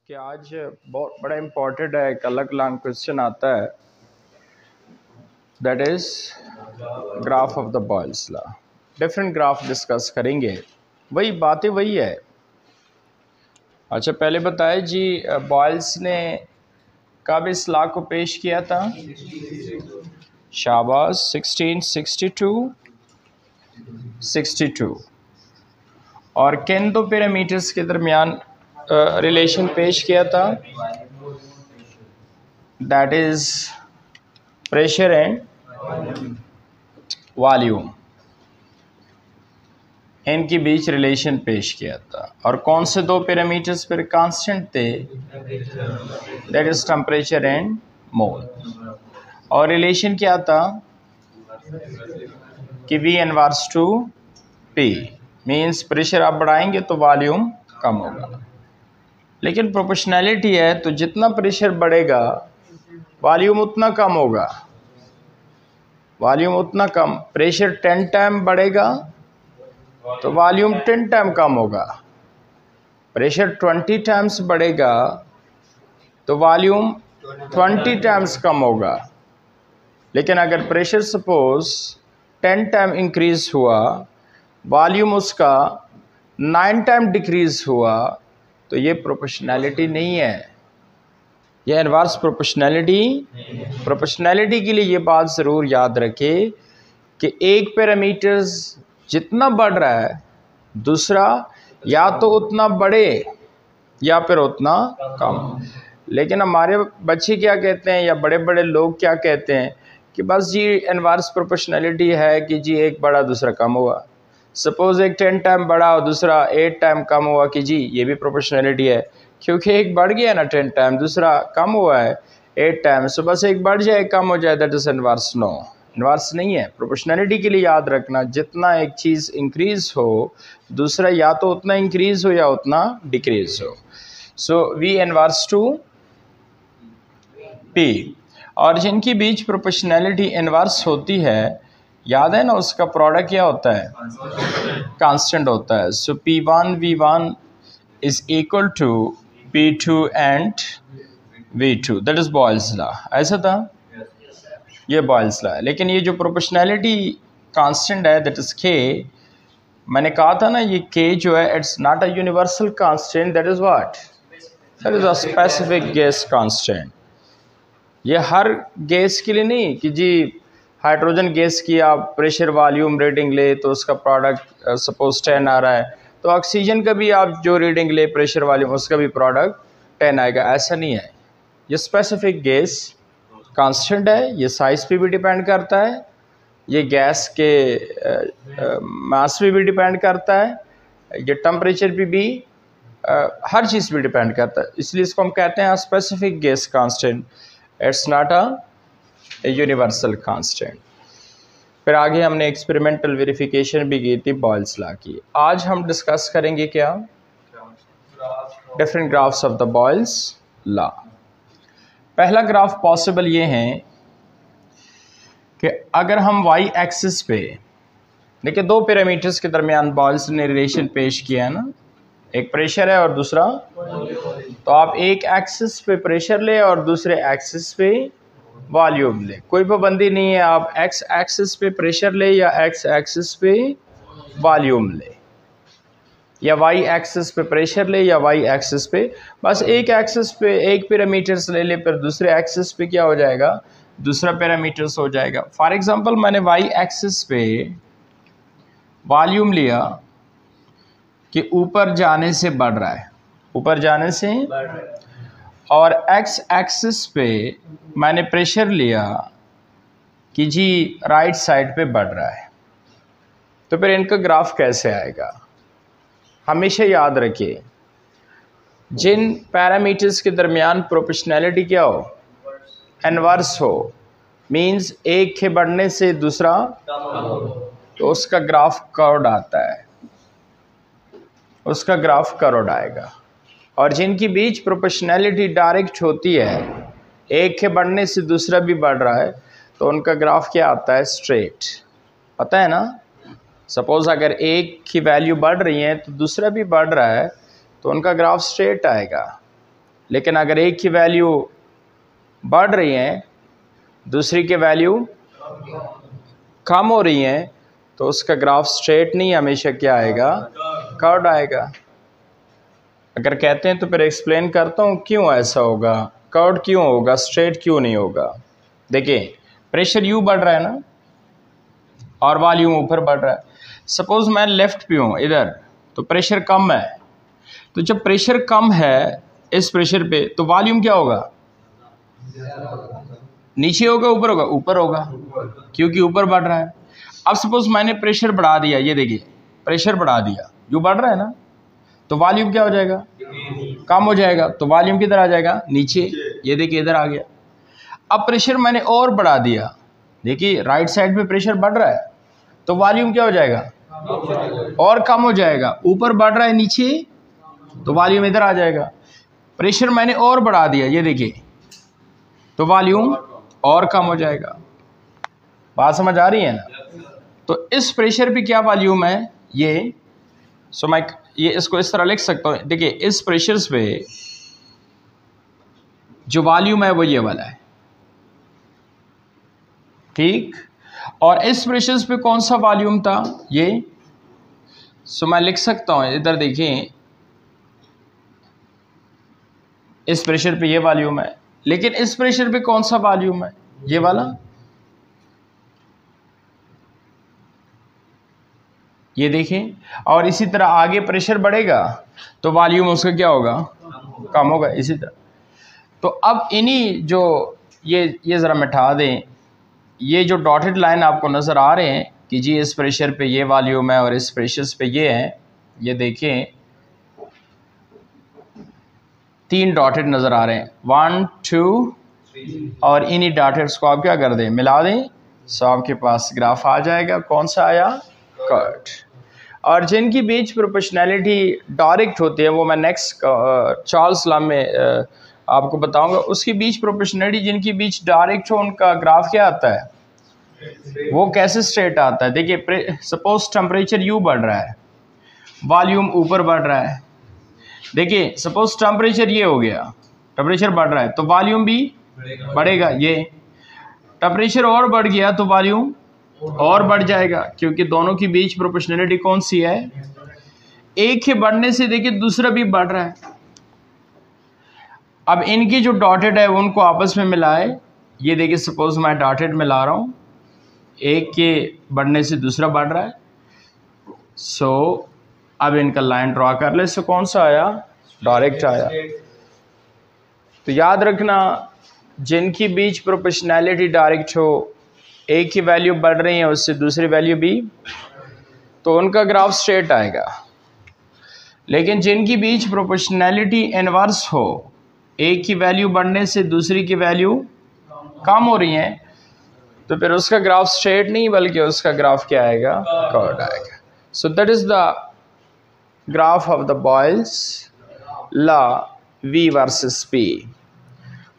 कि आज बहुत बड़ा इम्पोर्टेंट है, एक अलग लॉन्ग क्वेश्चन आता है, that is graph of the Boyle's law. Different graph discuss करेंगे, वही बातें वही है। अच्छा, पहले बताए जी, बॉयल्स ने कब इस लॉ को पेश किया था? शाबाश, 1662 और किन दो पैरामीटर्स के दरमियान रिलेशन पेश किया था? That is pressure and volume, इनके बीच रिलेशन पेश किया था। और कौन से दो पैरामीटर्स पर कांस्टेंट थे? दैट इज टेम्परेचर एंड मोल। और रिलेशन क्या था कि V inverse two P, means pressure आप बढ़ाएंगे तो वॉल्यूम कम होगा। लेकिन प्रोपोर्शनैलिटी है, तो जितना प्रेशर बढ़ेगा वॉल्यूम उतना कम होगा। वॉल्यूम उतना कम, प्रेशर 10 टाइम बढ़ेगा तो वॉल्यूम 10 टाइम कम होगा। प्रेशर 20 टाइम्स बढ़ेगा तो वॉल्यूम 20 टाइम्स कम होगा। लेकिन अगर प्रेशर सपोज 10 टाइम इंक्रीज हुआ, वॉल्यूम उसका 9 टाइम डिक्रीज हुआ, तो ये प्रोपोर्शनैलिटी नहीं है, यह इनवर्स प्रोपोर्शनैलिटी के लिए ये बात ज़रूर याद रखें कि एक पैरामीटर्स जितना बढ़ रहा है दूसरा या तो उतना बढ़े या फिर उतना कम। लेकिन हमारे बच्चे क्या कहते हैं या बड़े बड़े लोग क्या कहते हैं कि बस जी इनवर्स प्रोपोर्शनैलिटी है कि जी एक बढ़ा दूसरा कम हुआ। सपोज़ एक 10 टाइम बढ़ा और दूसरा 8 टाइम कम हुआ कि जी ये भी प्रोपोर्शनैलिटी है, क्योंकि एक बढ़ गया ना 10 टाइम, दूसरा कम हुआ है 8 टाइम, सो बस एक बढ़ जाए कम हो जाए, that is inverse. No, inverse नहीं है। प्रोपोर्शनैलिटी के लिए याद रखना, जितना एक चीज़ इंक्रीज़ हो दूसरा या तो उतना इंक्रीज़ हो या उतना डिक्रीज़ हो। सो V इनवर्स टू P, और जिनकी बीच प्रोपोर्शनैलिटी इनवर्स होती है, याद है ना, उसका प्रोडक्ट क्या होता है? कांस्टेंट होता है। So P1 V1 is equal to P2 and V2, that is Boyle's law. ऐसा था, ये बॉयल्स लॉ है। लेकिन ये जो प्रोपोर्शनैलिटी कांस्टेंट है, दैट इज K, मैंने कहा था ना ये K जो है it's not a universal constant, that is what? That is a specific gas constant. ये हर गैस के लिए नहीं कि जी हाइड्रोजन गैस की आप प्रेशर वॉल्यूम रीडिंग ले तो उसका प्रोडक्ट सपोज 10 आ रहा है, तो ऑक्सीजन का भी आप जो रीडिंग ले प्रेशर वॉल्यूम उसका भी प्रोडक्ट 10 आएगा, ऐसा नहीं है। ये स्पेसिफिक गैस कांस्टेंट है, ये साइज़ पे भी डिपेंड करता है, ये गैस के मास पे भी डिपेंड करता है, ये टेम्परेचर पे भी हर चीज़ पे डिपेंड करता है। इसलिए इसको हम कहते हैं specific gas constant, it's not a universal constant. फिर आगे हमने एक्सपेरिमेंटल वेरिफिकेशन भी की थी बॉयल्स लॉ की। आज हम डिस्कस करेंगे क्या? Different graphs of the Boyle's law. पहला ग्राफ पॉसिबल ये है कि अगर हम वाई एक्सिस पे, देखिए दो पैरामीटर्स के दरमियान बॉयल्स ने रिलेशन पेश किया है ना, एक प्रेशर है और दूसरा, तो आप एक एक्सिस पे प्रेशर ले और दूसरे एक्सिस पे वॉल्यूम ले, कोई पाबंदी नहीं है आप एक्स एक्सिस पे प्रेशर ले या एक्स एक्सिस पे वॉल्यूम ले, या वाई एक्सिस पे प्रेशर ले या वाई एक्सिस पे, बस एक एक्सिस पे एक पैरामीटर्स ले ले, फिर दूसरे एक्सिस पे क्या हो जाएगा? दूसरा पैरामीटर्स हो जाएगा। फॉर एग्जांपल मैंने वाई एक्सिस पे वॉल्यूम लिया कि ऊपर जाने से बढ़ रहा है, ऊपर जाने से, और एक्स एक्सिस पे मैंने प्रेशर लिया कि जी राइट साइड पे बढ़ रहा है। तो फिर इनका ग्राफ कैसे आएगा? हमेशा याद रखिए, जिन पैरामीटर्स के दरमियान प्रोपोर्शनैलिटी क्या हो? इनवर्स हो, मींस एक के बढ़ने से दूसरा, तो उसका ग्राफ कर्व्ड आता है, उसका ग्राफ कर्व्ड आएगा। और जिनकी बीच प्रोपोर्शनैलिटी डायरेक्ट होती है, एक के बढ़ने से दूसरा भी बढ़ रहा है, तो उनका ग्राफ क्या आता है? स्ट्रेट। पता है ना, सपोज अगर एक की वैल्यू बढ़ रही है तो दूसरा भी बढ़ रहा है, तो उनका ग्राफ स्ट्रेट आएगा। लेकिन अगर एक की वैल्यू बढ़ रही है, दूसरी की वैल्यू कम हो रही है, तो उसका ग्राफ स्ट्रेट नहीं, हमेशा क्या आएगा, कर्व्ड आएगा। अगर कहते हैं तो फिर एक्सप्लेन करता हूँ क्यों ऐसा होगा, कर्व्ड क्यों होगा, स्ट्रेट क्यों नहीं होगा। देखिए प्रेशर यू बढ़ रहा है ना, और वॉल्यूम ऊपर बढ़ रहा है। सपोज मैं लेफ्ट पे हूँ इधर, तो प्रेशर कम है, तो जब प्रेशर कम है इस प्रेशर पे, तो वॉल्यूम क्या होगा, नीचे होगा ऊपर होगा, ऊपर होगा, क्योंकि ऊपर बढ़ रहा है। अब सपोज मैंने प्रेशर बढ़ा दिया, ये देखिए प्रेशर बढ़ा दिया, यू बढ़ रहा है ना, तो वॉल्यूम क्या हो जाएगा, कम हो जाएगा, तो वॉल्यूम किधर आ जाएगा, नीचे, ये देखिए इधर आ गया। अब प्रेशर मैंने और बढ़ा दिया, देखिए राइट साइड पे प्रेशर बढ़ रहा है, तो वॉल्यूम क्या हो जाएगा, और कम हो जाएगा। ऊपर बढ़ रहा है नीचे, तो वॉल्यूम इधर आ जाएगा। प्रेशर मैंने और बढ़ा दिया, ये देखिए, तो वॉल्यूम और कम हो जाएगा। बात समझ आ रही है ना। तो इस प्रेशर पे क्या वॉल्यूम है, ये सो मैं ये इसको इस तरह लिख सकता हूँ। देखिए इस प्रेशर पे जो वॉल्यूम है वो ये वाला है, ठीक, और इस प्रेशर पे कौन सा वॉल्यूम था, ये। सो मैं लिख सकता हूँ, इधर देखिए इस प्रेशर पे ये वॉल्यूम है, लेकिन इस प्रेशर पे कौन सा वॉल्यूम है, ये वाला, ये देखें। और इसी तरह आगे प्रेशर बढ़ेगा तो वॉल्यूम उसका क्या होगा, कम होगा, इसी तरह। तो अब इन्हीं जो ये ज़रा मिटा दें, ये जो डॉटेड लाइन आपको नज़र आ रहे हैं कि जी इस प्रेशर पे ये वॉल्यूम है और इस प्रेशर पे ये है, ये देखें 3 डॉटेड नज़र आ रहे हैं, 1 2, और इन्हीं डॉटेड्स को आप क्या कर दें, मिला दें, सो आपके पास ग्राफ आ जाएगा। कौन सा आया, कर्व्ड। और जिनकी बीच प्रोपोर्शनैलिटी डायरेक्ट होती है, वो मैं नेक्स्ट चार्ल्स लॉ में आपको बताऊंगा। उसकी बीच प्रोपोर्शनैलिटी जिनकी बीच डायरेक्ट हो, उनका ग्राफ क्या आता है, वो कैसे स्ट्रेट आता है। देखिए सपोज टेम्परेचर यू बढ़ रहा है, वॉल्यूम ऊपर बढ़ रहा है। देखिए सपोज टेम्परेचर ये हो गया, टेम्परेचर बढ़ रहा है तो वॉल्यूम भी बढ़ेगा, ये टेम्परेचर और बढ़ गया तो वॉल्यूम और बढ़ जाएगा, क्योंकि दोनों की बीच प्रोपोर्शनैलिटी कौन सी है, एक के बढ़ने से देखिए दूसरा भी बढ़ रहा है। अब इनकी जो डॉटेड है उनको आपस में मिलाए, ये देखिए सपोज मैं डॉटेड मिला रहा हूँ, एक के बढ़ने से दूसरा बढ़ रहा है। सो अब इनका लाइन ड्रॉ कर ले, सो कौन सा आया, डायरेक्ट आया। तो याद रखना जिनकी बीच प्रोपोर्शनैलिटी डायरेक्ट हो, एक की वैल्यू बढ़ रही है उससे दूसरी वैल्यू भी, तो उनका ग्राफ स्ट्रेट आएगा। लेकिन जिनकी बीच प्रोपोर्शनैलिटी इनवर्स हो, एक की वैल्यू बढ़ने से दूसरी की वैल्यू कम हो रही है, तो फिर उसका ग्राफ स्ट्रेट नहीं बल्कि उसका ग्राफ क्या आएगा, कर्व्ड आएगा। So that is the graph of the Boyle's law, V versus P,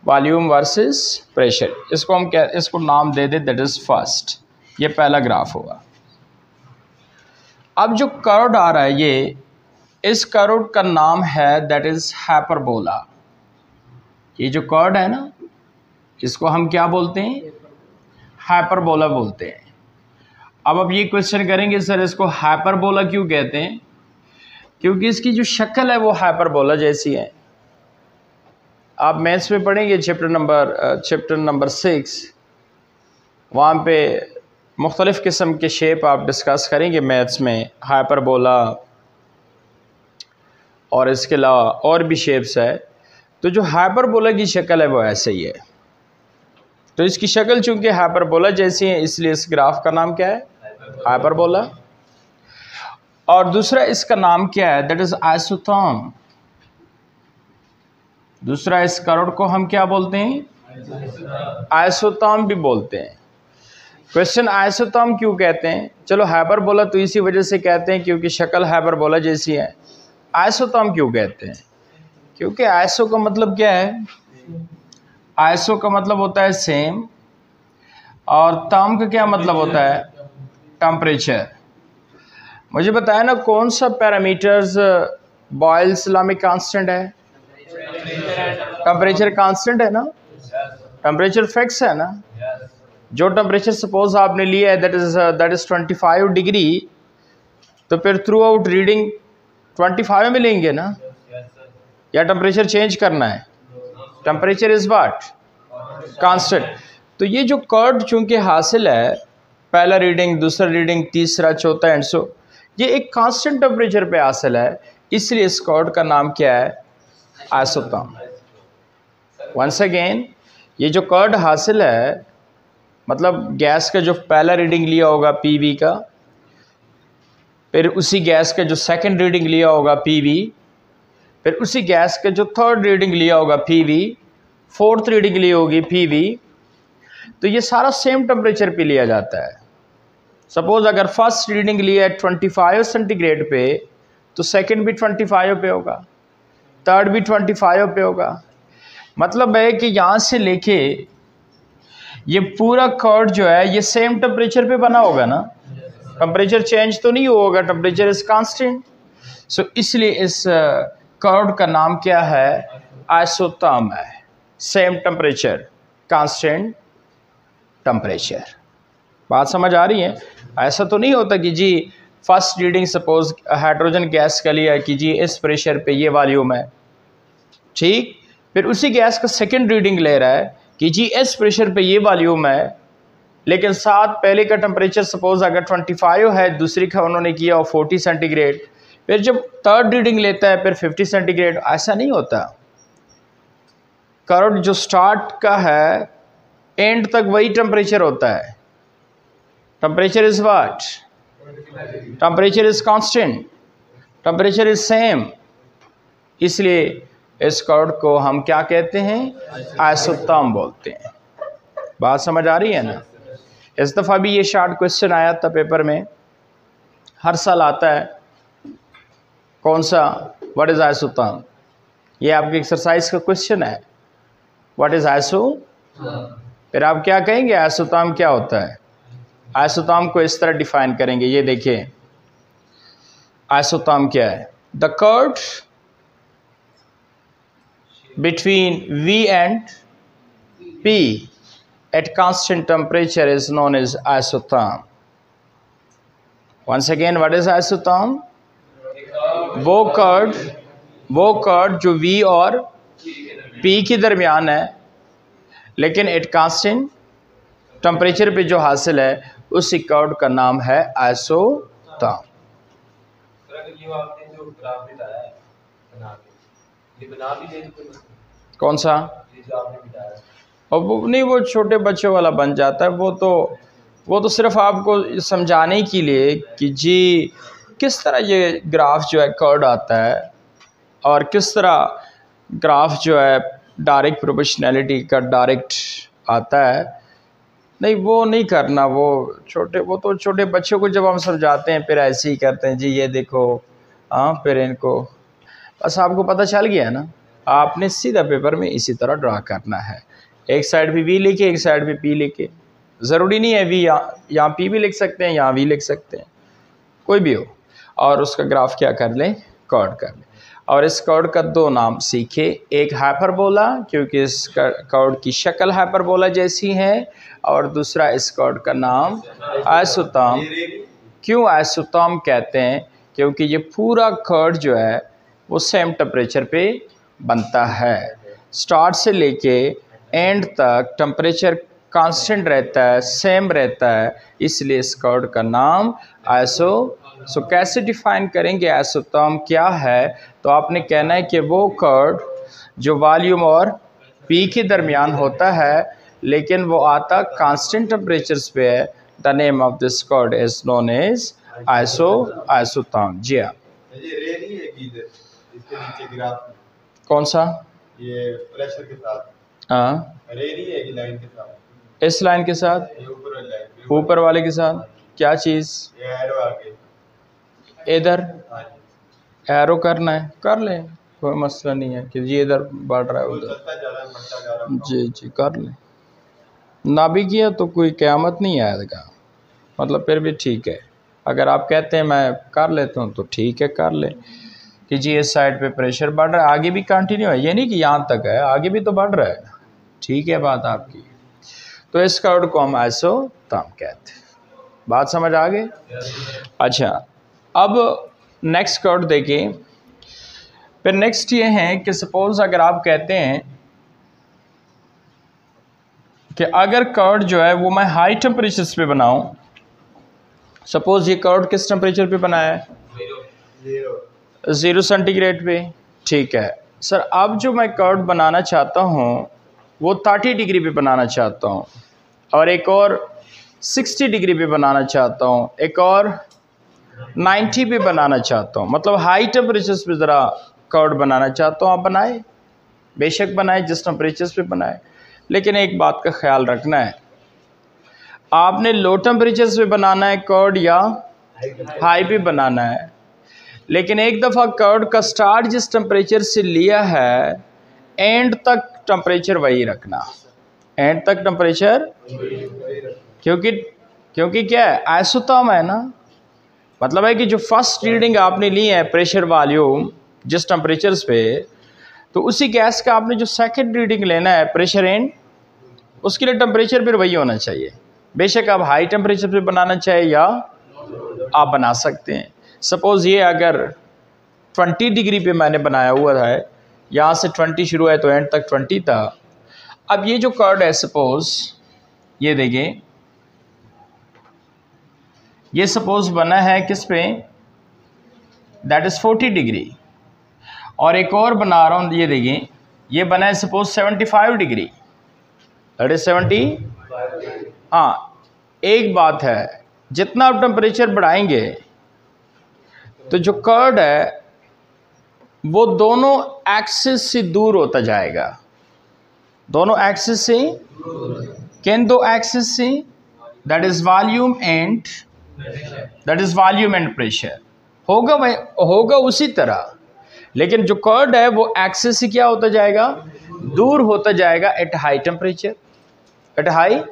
volume versus pressure. इसको हम क्या, इसको नाम दे दे, दैट इज फर्स्ट, ये पहला ग्राफ होगा। अब जो कर्व्ड आ रहा है, ये इस कर्व का नाम है दैट इज हाइपरबोला। ये जो कर्व है ना, इसको हम क्या बोलते हैं, हाइपरबोला बोलते हैं। अब आप ये क्वेश्चन करेंगे सर इसको हाइपरबोला क्यों कहते हैं, क्योंकि इसकी जो शक्ल है वो हाइपरबोला जैसी है। आप मैथ्स में पढ़ेंगे चैप्टर नंबर 6, वहाँ पे मुख्तलिफ़ किस्म के शेप आप डिस्कस करेंगे मैथ्स में, हाइपरबोला और इसके अलावा और भी शेप्स है। तो जो हाइपरबोला की शक्ल है वो ऐसे ही है। तो इसकी शक्ल चूँकि हाइपरबोला जैसी है, इसलिए इस ग्राफ का नाम क्या है, हाइपरबोला। और दूसरा इसका नाम क्या है, दैट इज आइसोथर्म। दूसरा इस कर्व को हम क्या बोलते हैं, आइसोथर्म भी बोलते हैं। क्वेश्चन आइसोथर्म क्यों कहते हैं, चलो हाइपरबोला तो इसी वजह से कहते हैं क्योंकि शक्ल हाइपरबोला जैसी है। आइसोथर्म क्यों कहते हैं, क्योंकि आइसो का मतलब क्या है, आइसो का मतलब होता है सेम, और थर्म का क्या मतलब होता है, टेम्परेचर। मुझे बताया ना कौन सा पैरामीटर्स बॉयल्स लॉ में कांस्टेंट है, टेम्परेचर कांस्टेंट है ना, टेम्परेचर फिक्स है ना। जो टेम्परेचर सपोज आपने लिया है दैट इज 25 डिग्री, तो फिर थ्रू आउट रीडिंग 25 में लेंगे ना, या टेम्परेचर चेंज करना है? Temperature is what? कांस्टेंट। तो ये जो कर्व चूंकि हासिल है, पहला रीडिंग, दूसरा रीडिंग, तीसरा, चौथा एंड सो, ये एक कांस्टेंट टेम्परेचर पे हासिल है, इसलिए इस कर्व का नाम क्या है? आइसोथर्म। वंस अगेन, ये जो कर्व हासिल है, मतलब गैस का जो पहला रीडिंग लिया होगा पीवी का, फिर उसी गैस का जो सेकंड रीडिंग लिया होगा पीवी, फिर उसी गैस का जो थर्ड रीडिंग लिया होगा पीवी, फोर्थ रीडिंग ली होगी पीवी, तो ये सारा सेम टेम्परेचर पे लिया जाता है। सपोज अगर फर्स्ट रीडिंग लिया है 25 सेंटीग्रेड पे, तो सेकंड भी 25 पे होगा, थर्ड भी 25 पे होगा। मतलब है कि यहाँ से लेके ये पूरा कर्व जो है ये सेम टेम्परेचर पे बना होगा ना, टेम्परेचर चेंज तो नहीं होगा, टेम्परेचर इज कांस्टेंट। सो इसलिए इस कर्व का नाम क्या है? आइसोथर्म है। Same temperature, constant temperature. बात समझ आ रही है? ऐसा तो नहीं होता कि जी first reading suppose hydrogen gas का लिया कि जी इस प्रेशर पे ये वॉल्यूम है, ठीक, फिर उसी गैस का सेकंड रीडिंग ले रहा है कि जी इस प्रेशर पे ये वॉल्यूम है, लेकिन साथ पहले का टेम्परेचर सपोज अगर 25 है, दूसरी का उन्होंने किया और 40 सेंटीग्रेड, फिर जब थर्ड रीडिंग लेता है फिर 50 सेंटीग्रेड। ऐसा नहीं होता। कर्व जो स्टार्ट का है एंड तक वही टेम्परेचर होता है। Temperature is what? Temperature is constant, temperature is same. इसलिए इस कर्व को हम क्या कहते हैं? आइसोथर्म बोलते हैं। बात समझ आ रही है ना? इस दफ़ा भी ये शॉर्ट क्वेश्चन आया था पेपर में, हर साल आता है। कौन सा? What is isotherm. ये आपके एक्सरसाइज का क्वेश्चन है, व्हाट इज आइसो। फिर आप क्या कहेंगे? आइसोथर्म क्या होता है? आइसोथर्म को इस तरह डिफाइन करेंगे, ये देखिए आइसोथर्म क्या है? The curve between V and P at constant temperature is known as isotherm. Once again, what is isotherm? वो कर्व जो V और P के दरमियान है, लेकिन एट कांस्टेंट टेम्परेचर पे जो हासिल है, उसी कर्व का नाम है आइसोथर्म। कौन सा? और वो नहीं, वो छोटे बच्चों वाला बन जाता है। वो तो सिर्फ आपको समझाने के लिए कि जी किस तरह ये ग्राफ जो है कर्व आता है, और किस तरह ग्राफ जो है डायरेक्ट प्रोपोर्शनैलिटी का डायरेक्ट आता है। नहीं, वो नहीं करना। वो तो छोटे बच्चों को जब हम समझाते हैं फिर ऐसे ही करते हैं, जी ये देखो, हाँ, फिर इनको बस आपको पता चल गया ना। आपने सीधा पेपर में इसी तरह ड्रा करना है, एक साइड पे वी लिखे, एक साइड पे पी लिखे। ज़रूरी नहीं है वी यहाँ पी भी लिख सकते हैं, यहाँ वी लिख सकते हैं, कोई भी हो, और उसका ग्राफ क्या कर लें? कर्व कर लें। और इस कर्व का दो नाम सीखे, एक हाइपरबोला, क्योंकि इस कर्व की शक्ल हाइपरबोला जैसी है, और दूसरा इस कर्व का नाम आइसोथर्म। क्यों आइसोथर्म कहते हैं? क्योंकि ये पूरा कर्व जो है वो सेम टेम्परेचर पे बनता है। स्टार्ट से लेके एंड तक टेम्परेचर कांस्टेंट रहता है, सेम रहता है, इसलिए इस कर्व का नाम सो कैसे डिफाइन करेंगे आइसोथर्म क्या है? तो आपने कहना है कि वो कर्व जो वॉल्यूम और पी के दरमियान होता है, लेकिन वो आता कांस्टेंट टेम्परेचर्स पे है। The name of this curve is known as isotherm. जी हाँ। इसके नीचे ग्राफ कौन सा? ये प्रेशर के साथ, हाँ, रेडी है कि लाइन के साथ, इस लाइन के साथ, ये ऊपर वाली लाइन, ऊपर वाले के साथ। क्या चीज़? ये एरो आगे, इधर एरो करना है, कर लें, कोई मसला नहीं है कि जी इधर बढ़ रहा है उधर। जी जी, कर लें। ना भी किया तो कोई क़यामत नहीं आएगा, मतलब फिर भी ठीक है। अगर आप कहते हैं मैं कर लेता हूँ तो ठीक है, कर लें, कि जी इस साइड पे प्रेशर बढ़ रहा है, आगे भी कंटिन्यू है, ये नहीं कि यहाँ तक है, आगे भी तो बढ़ रहा है। ठीक है बात आपकी। तो इस कर्व को हम आइसोथर्म कहते हैं। बात समझ आ गई? अच्छा, अब नेक्स्ट कर्व देखिए। फिर नेक्स्ट ये है कि सपोज अगर आप कहते हैं कि अगर कर्व जो है वो मैं हाई टेम्परेचर्स पे बनाऊं, सपोज ये कर्व किस टेम्परेचर पे बनाया है? 0 सेंटीग्रेड पे। ठीक है सर, अब जो मैं कर्व बनाना चाहता हूँ वो 30 डिग्री पे बनाना चाहता हूँ, और एक और 60 डिग्री पे बनाना चाहता हूँ, एक और 90 पे बनाना चाहता हूँ। मतलब हाई टेम्परेचर्स पे ज़रा कर्व बनाना चाहता हूँ। आप बनाए, बेशक बनाए, जिस टेम्परेचर्स पे बनाए, लेकिन एक बात का ख्याल रखना है, आपने लो टेम्परेचर्स पे बनाना है कर्व या हाई पे बनाना है। लेकिन एक दफ़ा कर्व का स्टार्ट जिस टेम्परेचर से लिया है, एंड तक टेम्परेचर वही रखना, एंड तक टेम्परेचर, क्योंकि क्या है, आइसोथर्म है ना। मतलब है कि जो फर्स्ट रीडिंग आपने ली है प्रेशर वॉल्यूम जिस टेम्परेचर्स पे, तो उसी गैस का आपने जो सेकंड रीडिंग लेना है प्रेशर एंड, उसके लिए टेम्परेचर फिर वही होना चाहिए। बेशक आप हाई टेम्परेचर पे बनाना चाहे या आप बना सकते हैं। सपोज़ ये अगर 20 डिग्री पे मैंने बनाया हुआ है, यहाँ से 20 शुरू है तो एंड तक 20 था। अब ये जो कर्व है, सपोज़ ये देखिए, ये सपोज़ बना है किस पे, दैट इज़ 40 डिग्री, और एक और बना रहा हूँ, ये देखिए, ये बना है सपोज़ 75 डिग्री, दैट इज़ 70। हाँ, एक बात है, जितना आप टेम्परेचर बढ़ाएंगे तो जो कर्व है वो दोनों एक्सिस से दूर होता जाएगा। दोनों एक्सिस से, किन दो एक्सिस से? That is volume and, that is volume and pressure. होगा उसी तरह, लेकिन जो कर्व है वो एक्सिस से क्या होता जाएगा? दूर होता जाएगा eight high temperature, at high.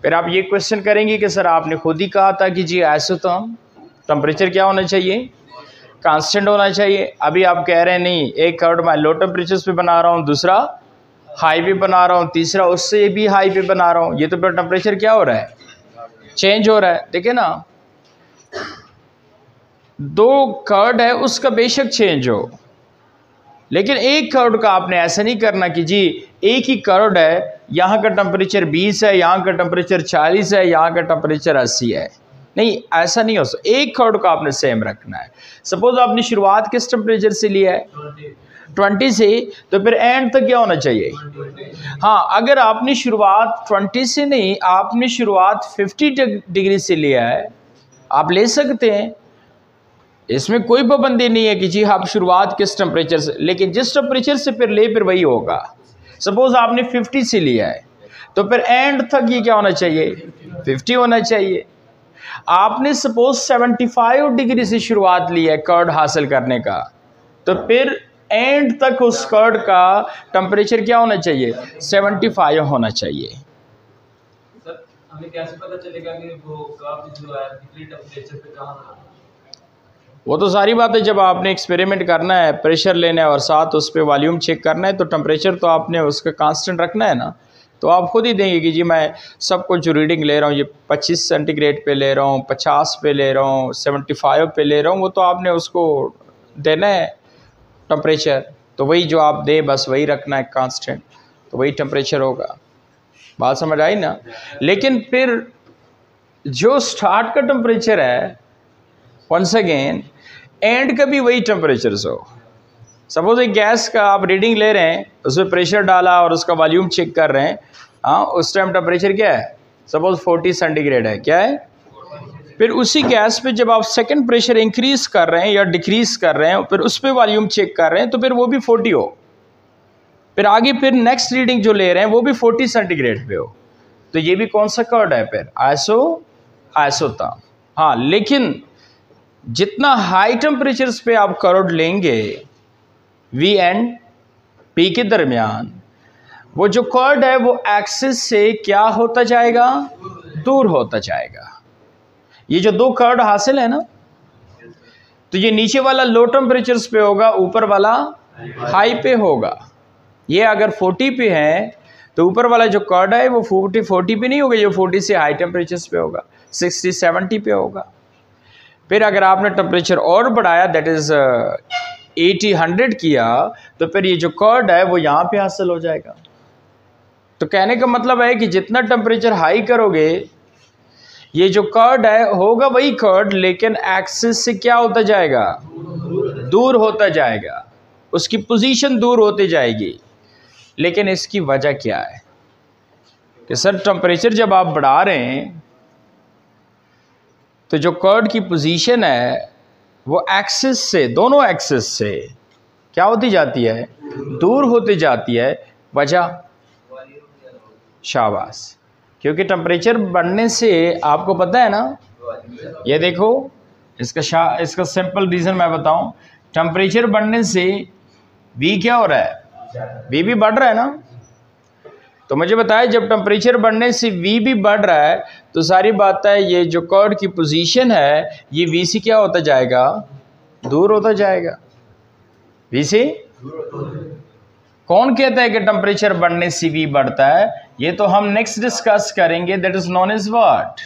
फिर आप ये क्वेश्चन करेंगे कि सर आपने खुद ही कहा था कि जी आइसोथर्म टेम्परेचर क्या होना चाहिए? कांस्टेंट होना चाहिए। अभी आप कह रहे हैं नहीं, एक कर्व मैं लो टेम्परेचर्स पे बना रहा हूँ, दूसरा हाई पे बना रहा हूँ, तीसरा उससे भी हाई पे बना रहा हूँ, ये तो फिर टेम्परेचर क्या हो रहा है? चेंज हो रहा है। देखिए ना, दो कर्व है उसका बेशक चेंज हो, लेकिन एक कर्व का आपने ऐसा नहीं करना कि जी एक ही कर्व है, यहाँ का टेम्परेचर 20 है, यहाँ का टेम्परेचर 40 है, यहाँ का टेम्परेचर 80 है। नहीं, ऐसा नहीं हो सकता। एक कर्व का आपने सेम रखना है। सपोज आपने शुरुआत किस टेम्परेचर से लिया है? 20 से, तो फिर एंड तक क्या होना चाहिए? हाँ, अगर आपने शुरुआत 20 से नहीं, आपने शुरुआत 50 डिग्री से लिया है, आप ले सकते हैं, इसमें कोई पाबंदी नहीं है कि जी आप शुरुआत किस टेम्परेचर से, लेकिन जिस टेम्परेचर से फिर ले फिर वही होगा। सपोज आपने 50 से लिया है, तो फिर एंड तक ये क्या होना चाहिए? 50 होना चाहिए। आपने सपोज 75 डिग्री से शुरुआत ली है कर्व हासिल करने का, तो फिर एंड तक उस कर्व का टेम्परेचर क्या होना चाहिए? 75 होना चाहिए। सर हमें कैसे पता चलेगा कि वो कर्व जो है कितने टेम्परेचर पे कहाँ था? वो तो सारी बात है, जब आपने एक्सपेरिमेंट करना है, प्रेशर लेना है और साथ उस पर वॉल्यूम चेक करना है, तो टेम्परेचर तो आपने उसका कांस्टेंट रखना है ना। तो आप खुद ही देंगे कि जी मैं सब कुछ जो रीडिंग ले रहा हूँ, ये 25 सेंटीग्रेड पे ले रहा हूँ, 50 पे ले रहा हूँ, 75 पे ले रहा हूँ, वो तो आपने उसको देना है टेम्परेचर, तो वही जो आप दे बस वही रखना है कांस्टेंट, तो वही टेम्परेचर होगा। बात समझ आई ना? लेकिन फिर जो स्टार्ट का टेम्परेचर है, वंस अगेन एंड का भी वही टेम्परेचर हो। सपोज एक गैस का आप रीडिंग ले रहे हैं, उसमें प्रेशर डाला और उसका वॉल्यूम चेक कर रहे हैं, हाँ, उस टाइम टेम्परेचर क्या है? सपोज 40 सेंटीग्रेड है, क्या है? फिर उसी गैस पे जब आप सेकंड प्रेशर इंक्रीज कर रहे हैं या डिक्रीज कर रहे हैं, फिर उस पर वॉल्यूम चेक कर रहे हैं, तो फिर वो भी 40 हो। फिर आगे फिर नेक्स्ट रीडिंग जो ले रहे हैं वो भी 40 सेंटीग्रेड पे हो, तो ये भी कौन सा कर्व है? फिर आइसोथर्म। हाँ, लेकिन जितना हाई टेम्परेचर्स पे आप कर्व लेंगे V एंड P के दरमियान, वो जो कर्व है वो एक्सिस से क्या होता जाएगा? दूर होता जाएगा। ये जो दो कर्व हासिल है ना, तो ये नीचे वाला लो टेम्परेचर्स पे होगा, ऊपर वाला हाई पे होगा। ये अगर 40 पे है तो ऊपर वाला जो कर्ड है वो 40 पे नहीं होगा, ये 40 से हाई टेम्परेचर्स पे होगा, 60-70 पे होगा। फिर अगर आपने टेम्परेचर और बढ़ाया, दैट इज़ 80-100 किया, तो फिर ये जो कर्ड है वो यहाँ पे हासिल हो जाएगा। तो कहने का मतलब है कि जितना टेम्परेचर हाई करोगे, ये जो कर्ड है होगा वही कर्ड, लेकिन एक्सिस से क्या होता जाएगा, दूर होता जाएगा, उसकी पोजीशन दूर होती जाएगी। लेकिन इसकी वजह क्या है कि सर टेम्परेचर जब आप बढ़ा रहे हैं तो जो कर्ड की पोजीशन है वो एक्सिस से, दोनों एक्सिस से क्या होती जाती है, दूर होती जाती है। वजह, शाबाश, क्योंकि टेम्परेचर बढ़ने से आपको पता है ना, ये देखो इसका सिंपल रीज़न मैं बताऊं, टेम्परेचर बढ़ने से वी क्या हो रहा है, वी भी बढ़ रहा है ना। तो मुझे बताया जब टेम्परेचर बढ़ने से वी भी बढ़ रहा है तो सारी बात है ये जो कर्ड की पोजीशन है ये वी से क्या होता जाएगा, दूर होता जाएगा। वी से कौन कहता है कि टेम्परेचर बढ़ने से वी बढ़ता है, ये तो हम नेक्स्ट डिस्कस करेंगे। That is known as what,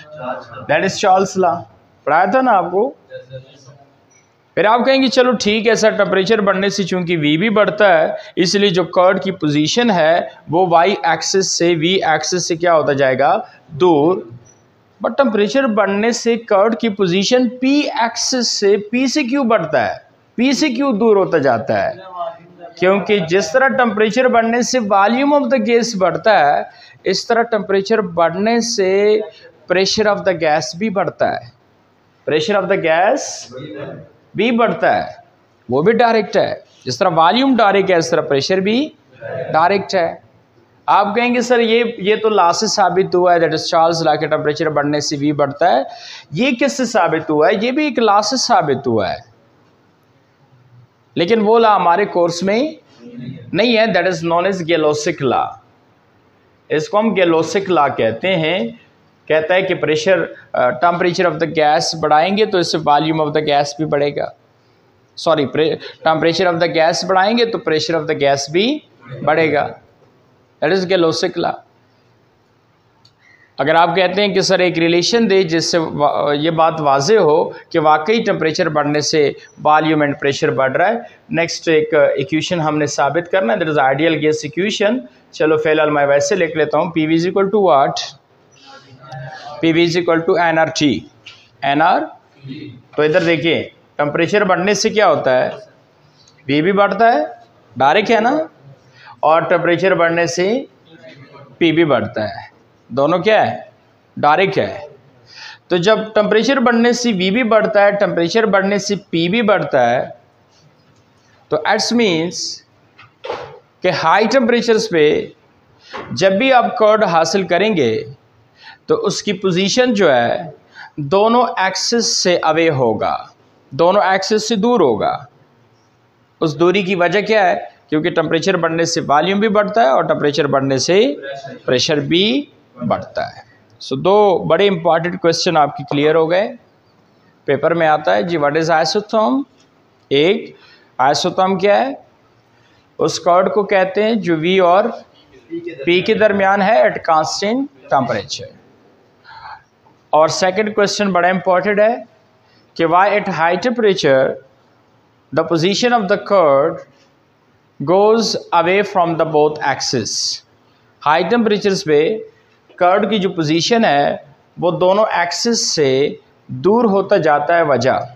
that is Charles law, पढ़ाया था ना आपको। फिर आप कहेंगे चलो ठीक है सर, टेम्परेचर बढ़ने से चूंकि वी भी बढ़ता है इसलिए जो कर्ड की पोजीशन है वो वाई एक्सिस से वी एक्सिस से क्या होता जाएगा, दूर। बट टेम्परेचर बढ़ने से कर्ड की पोजीशन पी एक्सिस से पी से क्यों बढ़ता है, पी से क्यों दूर होता जाता है? क्योंकि जिस तरह टेम्परेचर बढ़ने से वॉल्यूम ऑफ द गैस बढ़ता है, इस तरह टेम्परेचर बढ़ने से प्रेशर ऑफ द गैस भी बढ़ता है। प्रेशर ऑफ द गैस भी बढ़ता है, वो भी डायरेक्ट है। जिस तरह वॉल्यूम डायरेक्ट है इस तरह प्रेशर भी डायरेक्ट है। आप कहेंगे सर ये तो लॉ से साबित हुआ है, दैट इज चार्ल्स लॉ के टेम्परेचर बढ़ने से वी बढ़ता है। ये किससे साबित हुआ है? ये भी एक लॉ से साबित हुआ है, लेकिन वो लॉ हमारे कोर्स में नहीं है। That is known as Gay Lussac law. इसको हम गैलोसिक लॉ कहते हैं। कहता है कि टेम्परेचर ऑफ द गैस बढ़ाएंगे तो इससे वॉल्यूम ऑफ द गैस भी बढ़ेगा। Sorry, temperature of the gas बढ़ाएंगे तो प्रेशर ऑफ द गैस भी बढ़ेगा। That is Gay Lussac law. अगर आप कहते हैं कि सर एक रिलेशन दे जिससे ये बात वाजे हो कि वाकई टेम्परेचर बढ़ने से वॉल्यूम एंड प्रेशर बढ़ रहा है, नेक्स्ट एक इक्वेशन हमने साबित करना है, that is ideal gas equation. चलो फिलहाल मैं वैसे लिख लेता हूँ, P V is equal to what, P V is equal to N R T, N R. तो इधर देखिए टेम्परेचर बढ़ने से क्या होता है, वी भी बढ़ता है, डायरेक्ट है ना, और टेम्परेचर बढ़ने से पी भी बढ़ता है, दोनों क्या है, डायरेक्ट है। तो जब टेम्परेचर बढ़ने से वी भी बढ़ता है, टेम्परेचर बढ़ने से पी भी बढ़ता है, तो इट्स मीन्स कि हाई टेम्परेचर्स पे जब भी आप कर्ड हासिल करेंगे तो उसकी पोजीशन जो है दोनों एक्सिस से अवे होगा, दोनों एक्सिस से दूर होगा। उस दूरी की वजह क्या है? क्योंकि टेम्परेचर बढ़ने से वॉल्यूम भी बढ़ता है और टेम्परेचर बढ़ने से प्रेशर भी बढ़ता है। सो दो बड़े इंपॉर्टेंट क्वेश्चन आपकी क्लियर हो गए। पेपर में आता है जी व्हाट इज आइसोथर्म। एक आइसोथर्म क्या है? उस कर्ड को कहते हैं जो वी और पी के दरमियान है एट कांस्टेंट टेम्परेचर। और सेकंड क्वेश्चन बड़ा इंपॉर्टेंट है कि why at high temperature the position of the curve goes away from the both axis. High temperatures पे कर्ड की जो पोजीशन है वो दोनों एक्सिस से दूर होता जाता है। वजह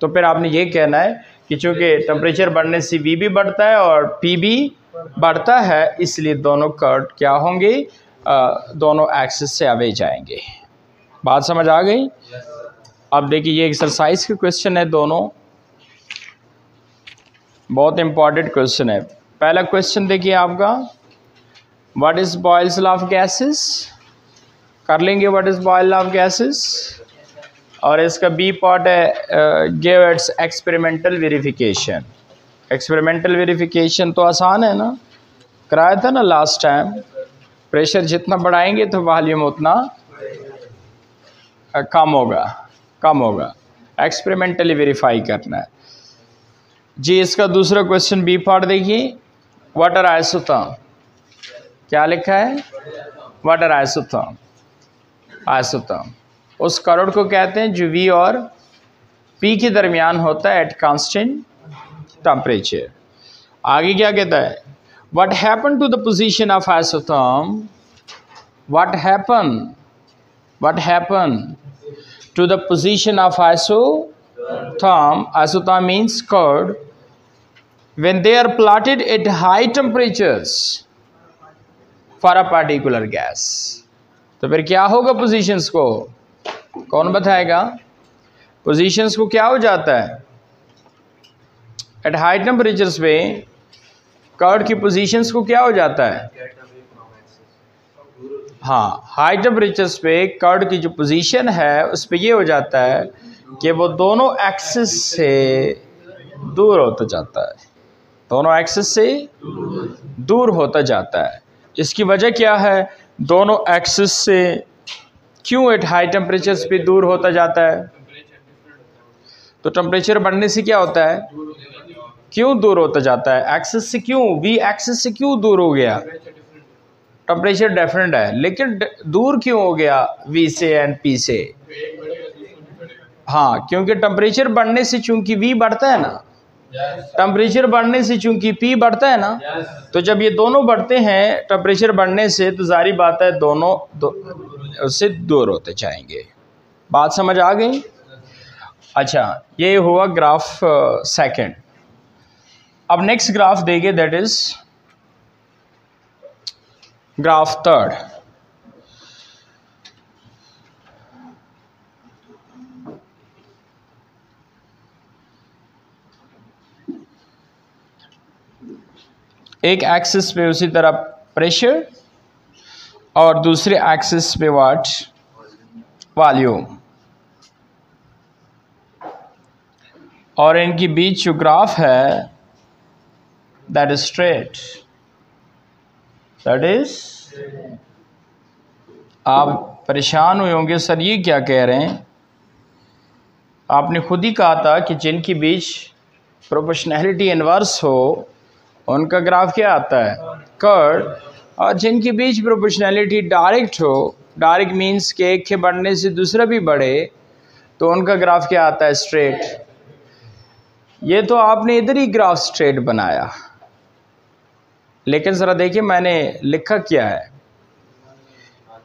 तो फिर आपने ये कहना है कि चूँकि टेम्परेचर बढ़ने से वी भी बढ़ता है और पी भी बढ़ता है, इसलिए दोनों कर्ड क्या होंगे, दोनों एक्सिस से अवे जाएंगे। बात समझ आ गई? अब देखिए ये एक्सरसाइज के क्वेश्चन है, दोनों बहुत इंपॉर्टेंट क्वेश्चन है। पहला क्वेश्चन देखिए आपका, what is Boyle's law of gases. कर लेंगे what is Boyle law of gases. और इसका बी पार्ट है give its experimental verification. Experimental verification तो आसान है ना, कराया था ना लास्ट टाइम। प्रेशर जितना बढ़ाएंगे तो वॉल्यूम उतना कम होगा। एक्सपेरिमेंटली वेरीफाई करना है जी। इसका दूसरा क्वेश्चन बी पार्ट देखिए, वाटर आइसोथर्म, क्या लिखा है? Water isotherm. आइसोथर्म उस कर्व को कहते हैं जो V और P के दरमियान होता है एट कांस्टेंट टेम्परेचर। आगे क्या कहता है? What happen to the position of isotherm, what happen to the position of isotherm, isotherm means curve, when they are plotted at high temperatures for a particular gas। तो फिर क्या होगा positions को? कौन बताएगा? पोजीशंस को क्या हो जाता है एट हाई टेम्परेचर्स पे? कर्व की पोजीशंस को क्या हो जाता है? हाँ, हाई टेम्परेचर्स पे कर्व की जो पोजीशन है उस पे ये हो जाता है कि वो दोनों एक्सिस से दूर होता जाता है, दोनों एक्सिस से दूर होता जाता है। इसकी वजह क्या है? दोनों एक्सिस से क्यों एट हाई टेम्परेचर्स पे दूर होता जाता है? तो टेम्परेचर बढ़ने से क्या होता है? क्यों दूर होता जाता है? एक्सिस से क्यों? वी एक्सिस से क्यों दूर हो गया? टेम्परेचर डिफरेंट है, लेकिन दूर क्यों हो गया वी से एंड पी से? हाँ, क्योंकि टेम्परेचर बढ़ने से चूंकि वी बढ़ता है ना, टेम्परेचर बढ़ने से चूंकि पी बढ़ता है ना, तो जब ये दोनों बढ़ते हैं टेम्परेचर बढ़ने से, तो जारी बात है दोनों उससे दूर होते जाएंगे। बात समझ आ गई? अच्छा, ये हुआ ग्राफ सेकंड। अब नेक्स्ट ग्राफ देंगे, दैट इज ग्राफ थर्ड। एक एक्सिस पे उसी तरह प्रेशर और दूसरे एक्सिस पे वाट? वॉल्यूम। और इनकी बीच जो ग्राफ है that is straight, that is. आप परेशान हुए होंगे, सर ये क्या कह रहे हैं? आपने खुद ही कहा था कि जिनकी बीच प्रोपोर्शनैलिटी इनवर्स हो उनका ग्राफ क्या आता है? कर्व। और जिनके बीच प्रोपोर्शनैलिटी डायरेक्ट हो, डायरेक्ट मीन्स के एक के बढ़ने से दूसरा भी बढ़े, तो उनका ग्राफ क्या आता है? स्ट्रेट। ये तो आपने इधर ही ग्राफ स्ट्रेट बनाया, लेकिन ज़रा देखिए मैंने लिखा क्या है।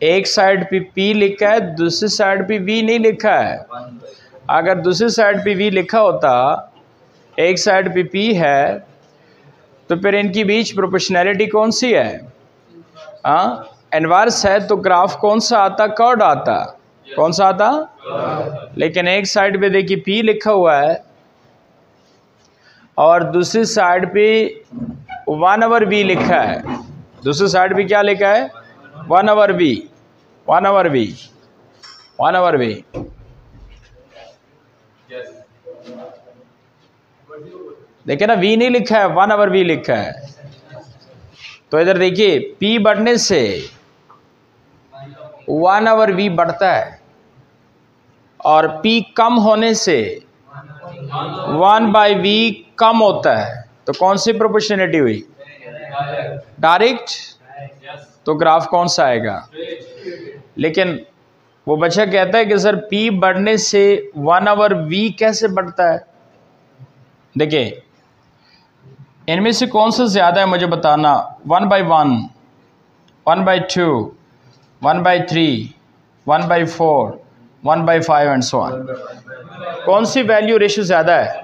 एक साइड पे P लिखा है, दूसरी साइड पे V नहीं लिखा है। अगर दूसरी साइड पे V लिखा होता, एक साइड पे P है, तो फिर इनकी बीच प्रोपोर्शनैलिटी कौन सी है? इनवर्स है, तो ग्राफ कौन सा आता? कर्व आता। कौन सा आता? लेकिन एक साइड पे देखिए P लिखा हुआ है और दूसरी साइड पे 1/v लिखा है। दूसरी साइड पे क्या लिखा है? 1/v, 1/v, 1/v। देखिए ना, v नहीं लिखा है, 1/v लिखा है। तो इधर देखिए P बढ़ने से 1/v बढ़ता है और P कम होने से 1/v कम होता है। तो कौन सी प्रोपोर्शनलिटी हुई? डायरेक्ट। तो ग्राफ कौन सा आएगा? लेकिन वो बच्चा कहता है कि सर P बढ़ने से 1/v कैसे बढ़ता है? देखिए इनमें से कौन सा ज़्यादा है मुझे बताना। 1/1, 1/2, 1/3, 1/4, 1/5 एंड सो ऑन। कौन सी वैल्यू रेशियो ज़्यादा है?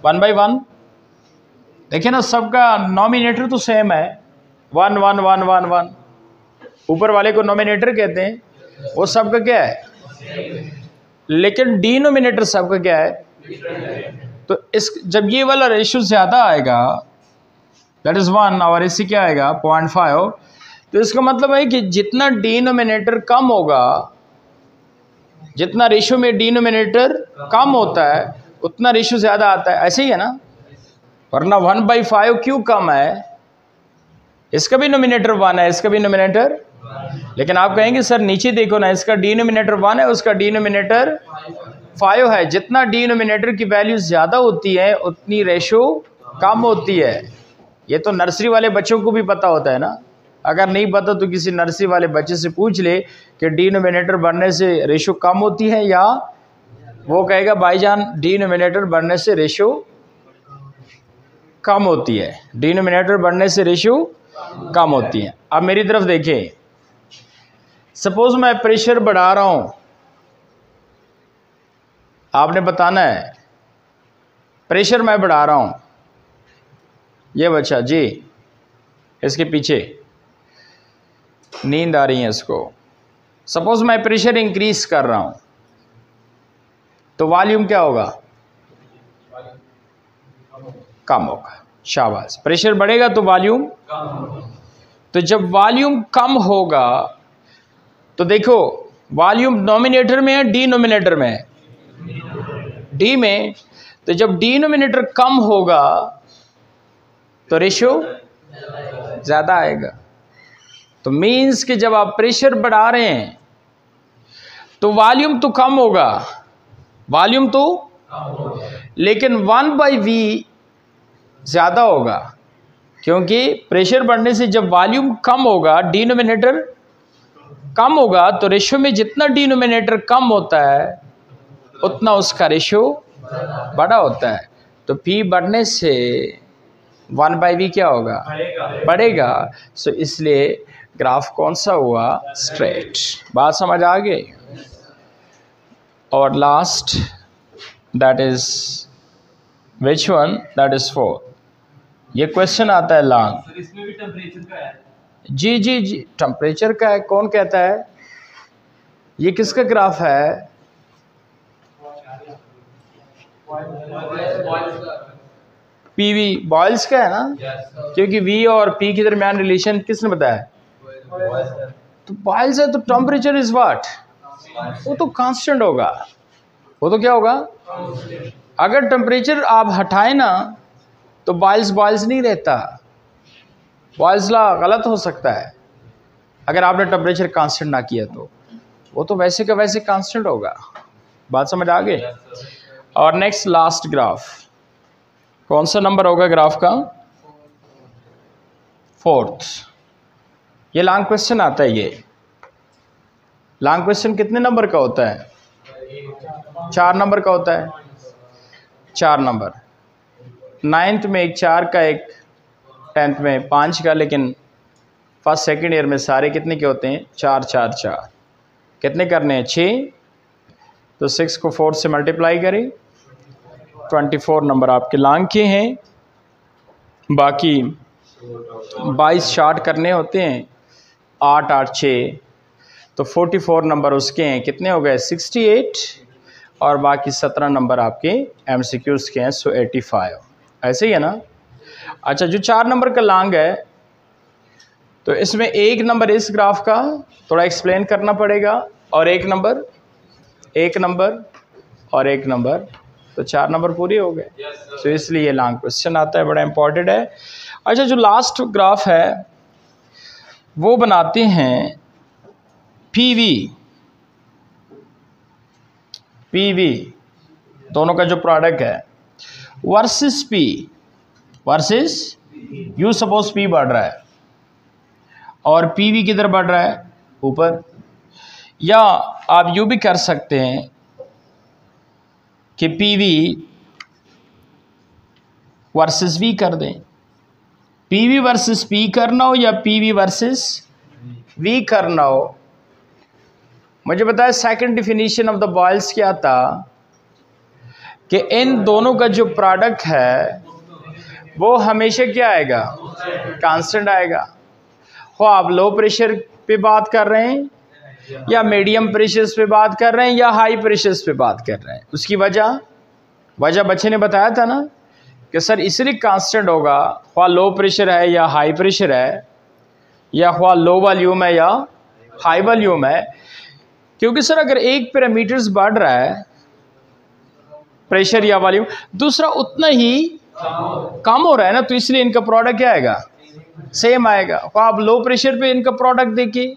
1/1। देखिए ना, सबका नॉमिनेटर तो सेम है, 1 1 1 1 1। ऊपर वाले को नॉमिनेटर कहते हैं, वो सबका क्या है? लेकिन डिनोमिनेटर सबका क्या है? तो इस जब ये वाला रेशियो ज़्यादा आएगा, दैट इज़ 1, और इससे क्या आएगा? 0.5। तो इसका मतलब है कि जितना डिनोमिनेटर कम होगा, जितना रेशियो में डिनोमिनेटर कम होता है उतना रेशियो ज़्यादा आता है। ऐसे ही है ना? वरना 1/5 क्यों कम है? इसका भी नोमिनेटर 1 है, इसका भी नोमिनेटर। लेकिन आप कहेंगे सर नीचे देखो ना, इसका डिनोमिनेटर 1 है, उसका डिनोमिनेटर 5 है, जितना डिनोमिनेटर की वैल्यू ज़्यादा होती है उतनी रेशो कम होती है। ये तो नर्सरी वाले बच्चों को भी पता होता है ना। अगर नहीं पता तो किसी नर्सरी वाले बच्चे से पूछ ले कि डिनोमिनेटर बढ़ने से रेशो कम होती है, या वो कहेगा भाईजान डिनोमिनेटर बढ़ने से रेशो कम होती है। डिनोमिनेटर बढ़ने से रेशो कम होती है। अब मेरी तरफ देखें, सपोज मैं प्रेशर बढ़ा रहा हूं, आपने बताना है प्रेशर मैं बढ़ा रहा हूं। ये बच्चा जी, इसके पीछे नींद आ रही है इसको। सपोज मैं प्रेशर इंक्रीज कर रहा हूं तो वॉल्यूम क्या होगा? कम होगा। शाबाश। प्रेशर बढ़ेगा तो वॉल्यूम, तो जब वॉल्यूम कम होगा तो देखो वॉल्यूम नॉमिनेटर में है डिनोमिनेटर में है? डी में। तो जब डिनोमिनेटर कम होगा तो रेशियो ज़्यादा आएगा। तो मीन्स कि जब आप प्रेशर बढ़ा रहे हैं तो वॉल्यूम तो कम होगा, वॉल्यूम तो, लेकिन 1/v ज़्यादा होगा, क्योंकि प्रेशर बढ़ने से जब वॉल्यूम कम होगा, डिनोमिनेटर कम होगा, तो रेशियो में जितना डिनोमिनेटर कम होता है उतना उसका रेशियो बड़ा होता है। तो P बढ़ने से 1/v क्या होगा? बढ़ेगा। सो इसलिए ग्राफ कौन सा हुआ? स्ट्रेट। बात समझ आ गई? और last that is which one? That is 4। ये क्वेश्चन आता है लॉन्ग। सर इसमें भी टेम्परेचर का है? जी जी जी, टेम्परेचर का है। कौन कहता है? ये किसका ग्राफ है? पीवी बॉयल्स का है ना, क्योंकि वी और पी के दरमियान रिलेशन किसने बताया? तो बॉयल्स है तो टेम्परेचर इज व्हाट? वो तो कांस्टेंट होगा। वो तो क्या होगा? अगर टेम्परेचर आप हटाए ना तो बॉयल्स नहीं रहता। बॉयल्स लॉ गलत हो सकता है अगर आपने टेम्परेचर कांस्टेंट ना किया तो। वो तो वैसे का वैसे कांस्टेंट होगा। बात समझ आ गई? और नेक्स्ट लास्ट ग्राफ कौन सा नंबर होगा ग्राफ का? 4th। ये लॉन्ग क्वेश्चन आता है। ये लॉन्ग क्वेश्चन कितने नंबर का होता है? 4 नंबर का होता है। 4 नंबर। 9th में एक 4 का, एक 10th में 5 का, लेकिन फर्स्ट सेकंड ईयर में सारे कितने के होते हैं? 4 4 4। कितने करने हैं? 6। तो 6 को 4 से मल्टीप्लाई करें, 24 नंबर आपके लॉन्ग के हैं। बाकी 22 शार्ट करने होते हैं, 8 8 6, तो 44 नंबर उसके हैं। कितने हो गए? 68। और बाकी 17 नंबर आपके MCQs के हैं, सो 85। ऐसे ही है ना? अच्छा, जो 4 नंबर का लॉन्ग है तो इसमें 1 नंबर इस ग्राफ का थोड़ा एक्सप्लेन करना पड़ेगा, और 1 नंबर और 1 नंबर, तो 4 नंबर पूरे हो गए। तो इसलिए ये लॉन्ग क्वेश्चन आता है, बड़ा इंपॉर्टेंट है। अच्छा, जो लास्ट ग्राफ है वो बनाते हैं पीवी दोनों का जो प्रोडक्ट है versus P, versus you. Suppose P बढ़ रहा है और पीवी किधर बढ़ रहा है? ऊपर। या आप यू भी कर सकते हैं कि पीवी वर्सेस वी कर दें। पीवी वर्सेस पी करना हो या पीवी वर्सेस वी करना हो। मुझे बताया second definition of the boils क्या था कि इन दोनों का जो प्रोडक्ट है वो हमेशा क्या आएगा? कांस्टेंट आएगा। हो आप लो प्रेशर पे बात कर रहे हैं या मीडियम प्रेशर्स पे बात कर रहे हैं या हाई प्रेशर्स पे बात कर रहे हैं। उसकी वजह बच्चे ने बताया था ना कि सर इसलिए कांस्टेंट होगा, हुआ लो प्रेशर है या हाई प्रेशर है, या हुआ लो वॉल्यूम है या हाई वॉल्यूम है। क्योंकि सर अगर एक पैरामीटर्स बढ़ रहा है प्रेशर या वॉल्यूम, दूसरा उतना ही कम हो रहा है ना, तो इसलिए इनका प्रोडक्ट क्या आएगा? सेम आएगा। आप लो प्रेशर पे इनका प्रोडक्ट देखिए,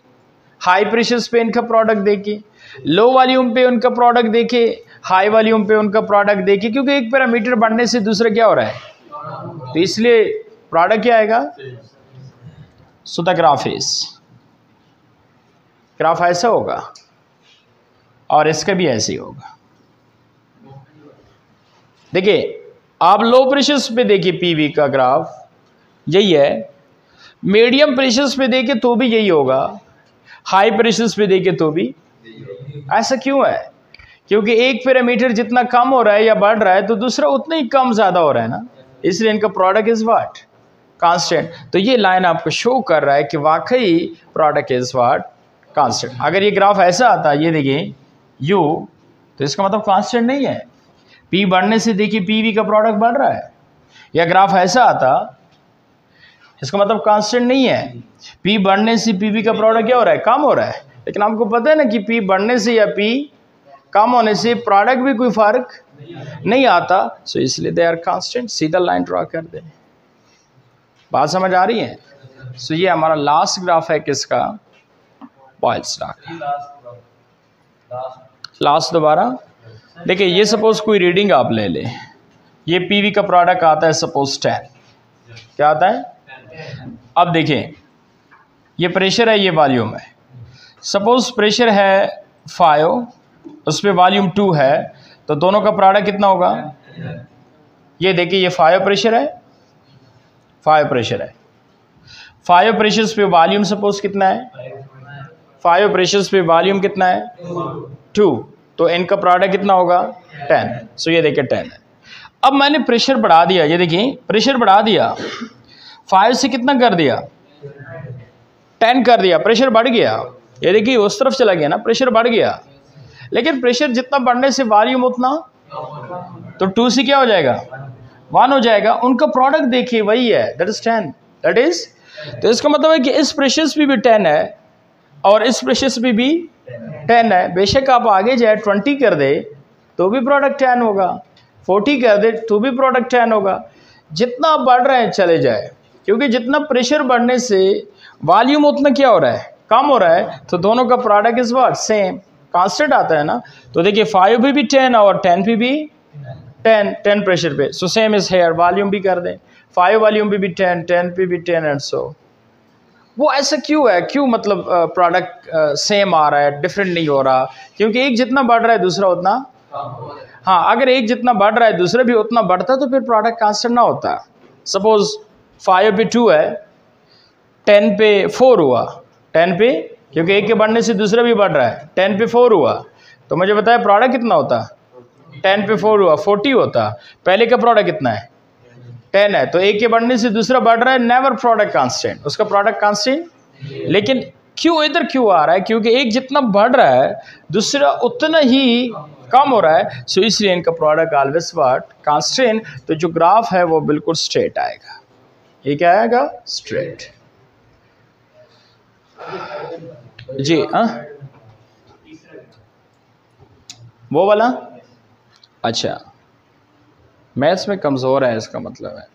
हाई प्रेशर्स पे इनका प्रोडक्ट देखिए, लो वॉल्यूम पे उनका प्रोडक्ट देखिए, हाई वॉल्यूम पे उनका प्रोडक्ट देखिए, क्योंकि एक पैरामीटर बढ़ने से दूसरा क्या हो रहा है, तो इसलिए प्रोडक्ट क्या आएगा। सो द ग्राफ ऐसा होगा और इसका भी ऐसे ही होगा। देखिए आप लो प्रेशर्स पे देखिए पीवी का ग्राफ यही है, मीडियम प्रेशर्स पे देखे तो भी यही होगा, हाई प्रेशर्स पे देखे तो भी। ऐसा क्यों है, क्योंकि एक पैरामीटर जितना कम हो रहा है या बढ़ रहा है तो दूसरा उतना ही कम ज़्यादा हो रहा है ना, इसलिए इनका प्रोडक्ट इज़ व्हाट, कांस्टेंट। तो ये लाइन आपको शो कर रहा है कि वाकई प्रोडक्ट इज़ व्हाट, कांस्टेंट। अगर ये ग्राफ ऐसा आता, ये देखिए यू, तो इसका मतलब कांस्टेंट नहीं है। पी बढ़ने से देखिए पीवी का प्रोडक्ट बढ़ रहा है, या ग्राफ ऐसा आता, इसका मतलब कांस्टेंट नहीं है। पी बढ़ने से पीवी का प्रोडक्ट क्या हो रहा है, कम हो रहा है। लेकिन आपको पता है ना कि पी बढ़ने से या पी कम होने से प्रोडक्ट भी कोई फर्क नहीं आता, सो इसलिए दे आर कांस्टेंट। सीधा लाइन ड्रॉ कर दे। बात समझ आ रही है। सो ये हमारा लास्ट ग्राफ है किसका, बॉयल्स लॉ। लास्ट दोबारा देखिए, ये सपोज कोई रीडिंग आप ले ले, ये पीवी का प्रोडक्ट आता है सपोज 10, क्या आता है। अब देखिए ये प्रेशर है, ये वॉल्यूम है। सपोज प्रेशर है 5, उस पर वॉल्यूम 2 है, तो दोनों का प्रोडक्ट कितना होगा। ये देखिए ये 5 प्रेशर है, 5 प्रेशर है, 5 प्रेशर्स पे वॉल्यूम सपोज कितना है, 5 प्रेशर्स पे वॉल्यूम कितना है 2, तो इनका प्रोडक्ट कितना होगा 10। सो ये देखिए 10 है। अब मैंने प्रेशर बढ़ा दिया, ये देखिए प्रेशर बढ़ा दिया, 5 से कितना कर दिया 10 कर दिया, प्रेशर बढ़ गया। ये देखिए उस तरफ चला गया ना, प्रेशर बढ़ गया। लेकिन प्रेशर जितना बढ़ने से वॉल्यूम उतना, तो 2 से क्या हो जाएगा 1 हो जाएगा। उनका प्रोडक्ट देखिए वही है, दैट इज 10, दैट इज। तो इसका मतलब है कि इस प्रेशर्स पे भी 10 है और इस प्रेशर्स पे भी 10 है। बेशक आप आगे जाए 20 कर दे तो भी प्रोडक्ट 10 होगा, 40 कर दे तो भी प्रोडक्ट 10 होगा। जितना आप बढ़ रहे हैं चले जाए, क्योंकि जितना प्रेशर बढ़ने से वॉल्यूम उतना क्या हो रहा है, कम हो रहा है। तो दोनों का प्रोडक्ट इस बार सेम, कांस्टेंट आता है ना। तो देखिए 5 पे भी 10 और 10 पे भी 10 प्रेशर पे। So same is here, volume भी कर दें, 5 वॉल्यूम पे भी 10 पे भी 10 एंड सो। वो ऐसा क्यों है, क्यों मतलब प्रोडक्ट सेम आ रहा है, डिफरेंट नहीं हो रहा, क्योंकि एक जितना बढ़ रहा है दूसरा उतना। हाँ, अगर एक जितना बढ़ रहा है दूसरा भी उतना बढ़ता तो फिर प्रोडक्ट कांस्टेंट ना होता। सपोज 5 पे 2 है, 10 पे 4 हुआ, 10 पे, क्योंकि एक के बढ़ने से दूसरा भी बढ़ रहा है, 10 पे 4 हुआ, तो मुझे बताया प्रोडक्ट कितना होता, 10 पे 4 हुआ 40 होता। पहले का प्रोडक्ट कितना है 10 है, तो एक के बढ़ने से दूसरा बढ़ रहा है, नेवर प्रोडक्ट कांस्टेंट, उसका प्रोडक्ट कांस्टेंट। लेकिन क्यों इधर क्यों आ रहा है, क्योंकि एक जितना बढ़ रहा है दूसरा उतना ही कम हो रहा है। सो इसलिए इनका प्रोडक्ट ऑलवेज व्हाट, कांस्टेंट। तो जो ग्राफ है वो बिल्कुल स्ट्रेट आएगा। ये क्या आएगा, स्ट्रेट। जी हाँ, वो वाला अच्छा, मैथ्स में कमज़ोर है इसका मतलब है।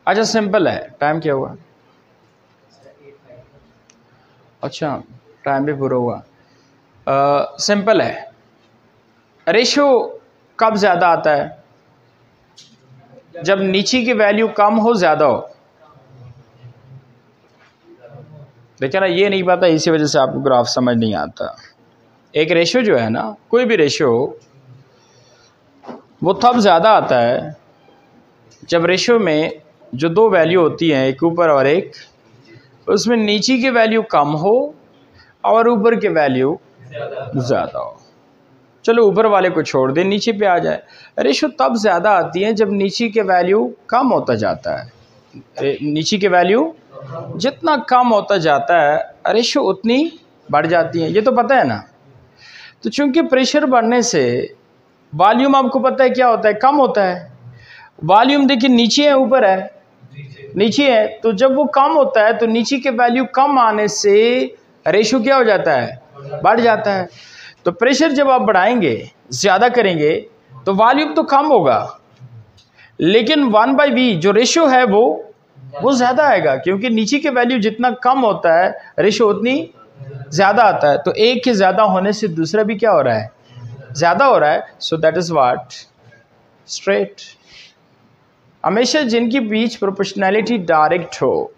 अच्छा सिंपल है, टाइम क्या हुआ, अच्छा टाइम भी पूरा हुआ। सिंपल है, रेशो कब ज़्यादा आता है, जब नीचे की वैल्यू कम हो ज़्यादा हो। देखिए ना, ये नहीं पता, इसी वजह से आपको ग्राफ समझ नहीं आता। एक रेशो जो है ना, कोई भी रेशो, वो तब ज़्यादा आता है जब रेशो में जो दो वैल्यू होती हैं, एक ऊपर और एक, उसमें नीचे की वैल्यू कम हो और ऊपर की वैल्यू ज़्यादा हो। चलो ऊपर वाले को छोड़ दें, नीचे पे आ जाए। रेशो तब ज़्यादा आती है जब नीचे के वैल्यू कम होता जाता है। नीचे के वैल्यू जितना कम होता जाता है रेशो उतनी बढ़ जाती है, ये तो पता है ना। तो चूंकि प्रेशर बढ़ने से वॉल्यूम आपको पता है क्या होता है, कम होता है। वॉल्यूम देखिए नीचे है ऊपर है, नीचे है, तो जब वो कम होता है तो नीचे के वैल्यू कम आने से रेशो क्या हो जाता है, बढ़ जाता है। तो प्रेशर जब आप बढ़ाएंगे, ज़्यादा करेंगे, तो वॉल्यूम तो कम होगा, लेकिन 1/v जो रेशो है वो ज़्यादा आएगा, क्योंकि नीचे के वैल्यू जितना कम होता है रेशो उतनी ज़्यादा आता है। तो एक के ज़्यादा होने से दूसरा भी क्या हो रहा है, ज़्यादा हो रहा है, so that is what, straight. हमेशा जिनकी बीच प्रोपोर्शनैलिटी डायरेक्ट हो,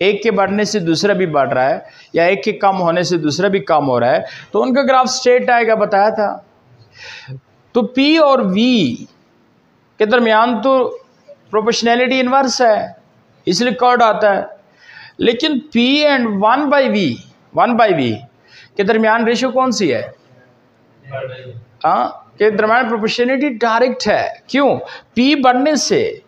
एक के बढ़ने से दूसरा भी बढ़ रहा है या एक के कम होने से दूसरा भी कम हो रहा है, तो उनका ग्राफ स्ट्रेट आएगा, बताया था। तो P और V के दरमियान तो प्रोपोर्शनैलिटी इनवर्स है, इसलिए कर्व आता है। लेकिन P एंड 1/V के दरमियान रेशो कौन सी है? के दरमियान प्रोपोर्शनैलिटी डायरेक्ट है। क्यों? P बढ़ने से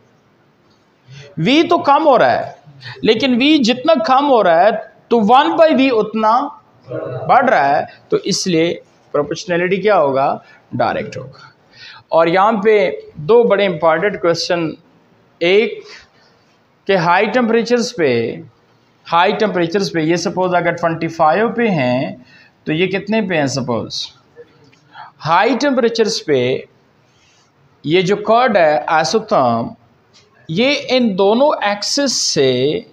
V तो कम हो रहा है, लेकिन V जितना कम हो रहा है तो 1/V उतना बढ़ रहा है, तो इसलिए प्रोपोर्शनैलिटी क्या होगा? डायरेक्ट होगा। और यहाँ पे दो बड़े इंपॉर्टेंट क्वेश्चन, एक कि हाई टेम्परेचर्स पे ये सपोज अगर 25 पे हैं तो ये कितने पे हैं? सपोज हाई टेम्परेचर्स पे ये जो कर्व है आइसोथर्म, ये इन दोनों एक्सिस से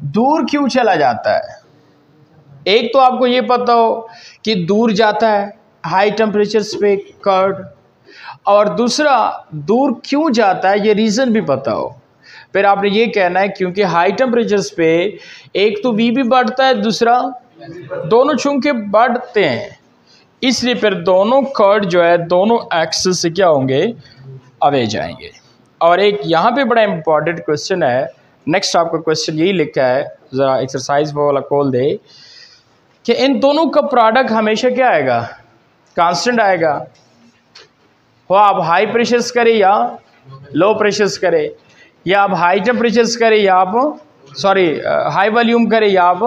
दूर क्यों चला जाता है? एक तो आपको ये पता हो कि दूर जाता है हाई टेम्परेचर्स पे कर्व, और दूसरा दूर क्यों जाता है ये रीज़न भी पता हो। फिर आपने ये कहना है क्योंकि हाई टेम्परेचर्स पे एक तो V भी बढ़ता है, दूसरा दोनों चूंकि बढ़ते हैं, इसलिए फिर दोनों कर्व जो है दोनों एक्सिस से क्या होंगे? अवे जाएंगे। और एक यहाँ पे बड़ा इंपॉर्टेंट क्वेश्चन है, नेक्स्ट आपका क्वेश्चन यही लिखा है, ज़रा एक्सरसाइज वो वाला खोल दे, कि इन दोनों का प्रोडक्ट हमेशा क्या आएगा? कांस्टेंट आएगा। हो आप हाई प्रेशर्स करें या लो प्रेशर्स करें, या आप हाई टेम्परेचर्स करें या आप हाई वॉल्यूम करें या आप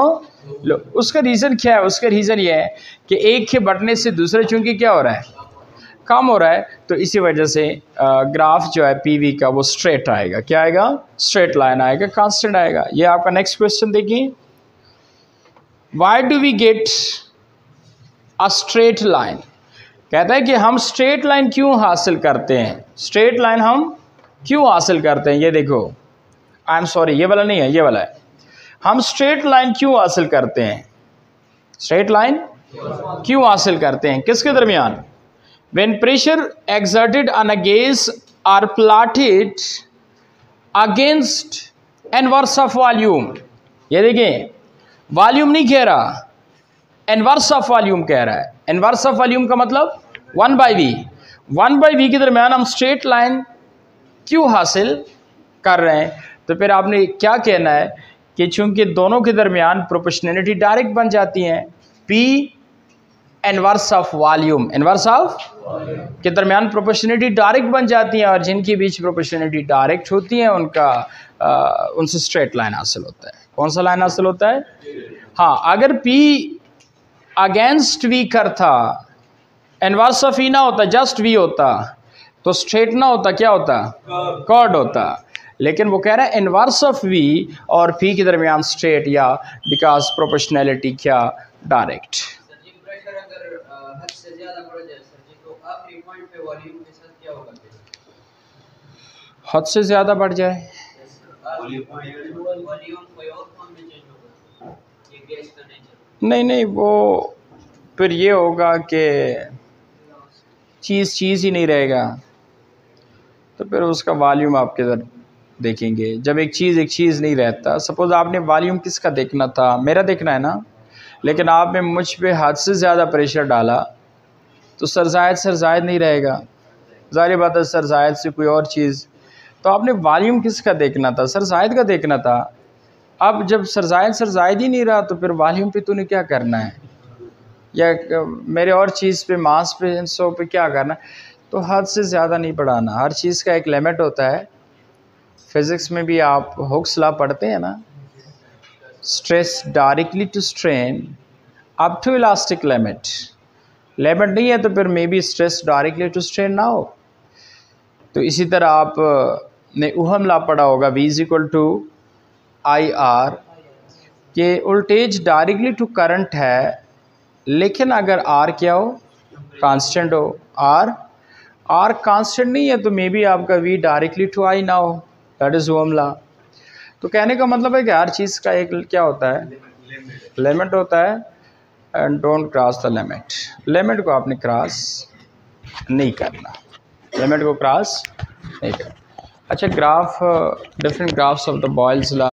लो, उसका रीज़न क्या है? उसका रीज़न ये है कि एक के बढ़ने से दूसरे चूंकि क्या हो रहा है? कम हो रहा है, तो इसी वजह से ग्राफ जो है PV का वो स्ट्रेट आएगा। क्या आएगा? स्ट्रेट लाइन आएगा, कांस्टेंट आएगा। ये आपका नेक्स्ट क्वेश्चन देखिए, why do we get a straight line? कहता है कि हम स्ट्रेट लाइन क्यों हासिल करते हैं? स्ट्रेट लाइन हम क्यों हासिल करते हैं? ये देखो, आई एम सॉरी, ये वाला नहीं है, ये वाला है। हम स्ट्रेट लाइन क्यों हासिल करते हैं? स्ट्रेट लाइन क्यों हासिल करते हैं? किसके दरमियान? When pressure exerted on a gas are plotted against inverse of volume। ये देखें, वॉल्यूम नहीं कह रहा, इनवर्स ऑफ वॉल्यूम कह रहा है। इनवर्स ऑफ वॉल्यूम का मतलब 1/V के दरमियान हम स्ट्रेट लाइन क्यों हासिल कर रहे हैं? तो फिर आपने क्या कहना है कि चूंकि दोनों के दरमियान प्रोपोर्शनैलिटी डायरेक्ट बन जाती हैं, P inverse of volume, inverse of के दरमियान प्रोपोर्शनैलिटी डायरेक्ट बन जाती हैं, और जिनके बीच प्रोपोर्शनैलिटी डायरेक्ट होती हैं उनसे स्ट्रेट लाइन हासिल होता है। कौन सा लाइन हासिल होता है? हाँ, अगर P अगेंस्ट V करता, इनवर्स ऑफ E ना होता, जस्ट V होता, तो स्ट्रेट ना होता, क्या होता? कर्व होता। लेकिन वो कह रहा है इनवर्स ऑफ V और P के दरमियान स्ट्रेट, या बिकॉज प्रोपोर्शनैलिटी क्या? डायरेक्ट। हद से ज़्यादा बढ़ जाए, नहीं, वो फिर ये होगा कि चीज़ ही नहीं रहेगा, तो फिर उसका वॉल्यूम आपके इधर देखेंगे। जब एक चीज़ नहीं रहता, सपोज आपने वॉल्यूम किसका देखना था? मेरा देखना है ना, लेकिन आपने मुझ पे हद से ज़्यादा प्रेशर डाला तो सरजायद नहीं रहेगा, ज़ाहिर बात है, सरजायद से कोई और चीज़। तो आपने वॉल्यूम किसका देखना था? सरजायद का देखना था। अब जब सरजायद ही नहीं रहा, तो फिर वॉल्यूम पे तूने क्या करना है, या मेरे और चीज़ पे, मास पे, सो पे क्या करना है? तो हद से ज़्यादा नहीं बढ़ाना। हर चीज़ का एक लिमिट होता है। फिज़िक्स में भी आप हुक्स लॉ पढ़ते हैं ना, stress directly to strain up to elastic limit नहीं है, तो फिर may be stress directly to strain ना हो। तो इसी तरह आप ने ओहम लॉ पढ़ा होगा, V=IR, के वोल्टेज डायरेक्टली टू करंट है, लेकिन अगर R क्या हो? कांस्टेंट हो। R कांस्टेंट नहीं है, तो मे बी आपका V डायरेक्टली टू I ना हो। That is ohm law. तो कहने का मतलब है कि हर चीज़ का एक क्या होता है? लिमिट होता है, and don't cross the limit. Limit को आपने क्रॉस नहीं करना, लिमिट को क्रॉस नहीं करना। अच्छा, graph different graphs of the Boyle's law